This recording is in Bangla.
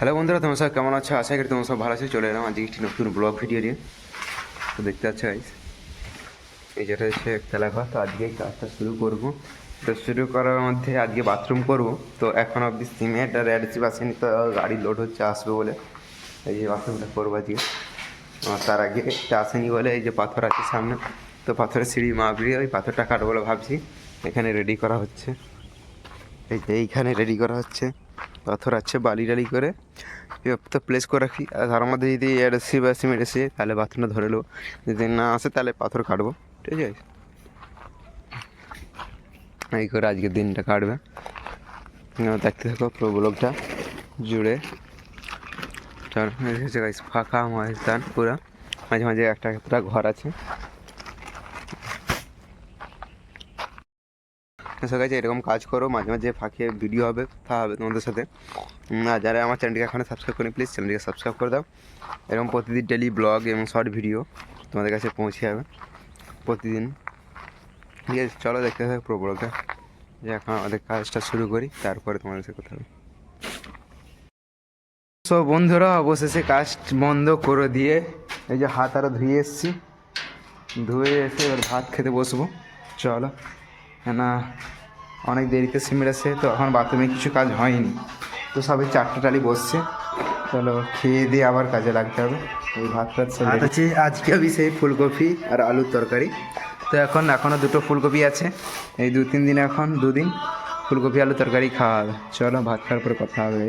হ্যালো বন্ধুরা, তোমার সব কেমন আছো? আশা করি তোমার সব ভালো আছে। চলে এলাম আজকে একটি নতুন ব্লগ ভিডিও নিয়ে। তো দেখতে পাচ্ছ গাইস, এই যেটা হচ্ছে একতলা ঘর। তো আজকে এই কাজটা শুরু করব। তো শুরু করার মধ্যে আজকে বাথরুম করব। তো এখন অবধি সিমেন্ট আর অ্যাডসিভ আসেনি, তো গাড়ি লোড হচ্ছে, আসবে বলে এই যে বাথরুমটা করবো আজকে। আর তার আগে এটা আসেনি বলে এই যে পাথর আছে সামনে, তো পাথরের সিঁড়ি মাপড়িয়ে ওই পাথরটা কাটবো বলে ভাবছি। এখানে রেডি করা হচ্ছে, এই যে এইখানে রেডি করা হচ্ছে। পাথর আছে বালি টালি করে তো প্লেস করে রাখি। আর তার মধ্যে যদি এসি বা সিমেন্ট এসে তাহলে বাথরুমটা ধরে নেবো, যদি না আসে তাহলে পাথর কাটবো। ঠিক আছে, এই করে আজকের দিনটা কাটবে। দেখতে থাকো পুরো ব্লগটা জুড়ে। ফাঁকা ময়দান পুরো, মাঝে মাঝে একটা একটা ঘর আছে। সবাই এরকম কাজ করো, মাঝে মাঝে ফাঁকে ভিডিও হবে, কথা হবে তোমাদের সাথে। আর যারা আমার চ্যানেলটিকে এখনও সাবস্ক্রাইব করেনি, প্লিজ চ্যানেলটিকে সাবস্ক্রাইব করে দাও। এরকম প্রতিদিন ডেলি ব্লগ এবং শর্ট ভিডিও তোমাদের কাছে পৌঁছে যাবে প্রতিদিন। ঠিক আছে, চলো দেখতে থাকো পুরো ব্লগটা। যে এখন আমাদের কাজটা শুরু করি, তারপরে তোমাদের সাথে কথা হবে। সব বন্ধুরা অবশেষে কাজ বন্ধ করে দিয়ে এই যে হাত আরও ধুয়ে এসেছি। ধুয়ে এসে এবার ভাত খেতে বসবো। চলো, না অনেক দেরিতে সিমেন্ট আসে, তো এখন বাথরুমে কিছু কাজ হয়নি, তো সবে 4টা টালি বসছে। চলো খেয়ে দিয়ে আবার কাজে লাগতে হবে। এই ভাত আছে আজকে আমি সেই ফুলকপি আর আলুর তরকারি। তো এখনও দুটো ফুলকপি আছে, এই 2-3 দিন, এখন 2 দিন ফুলকপি আলু তরকারি খাওয়া হবে। চলো ভাত খাওয়ার পরে কথা হবে।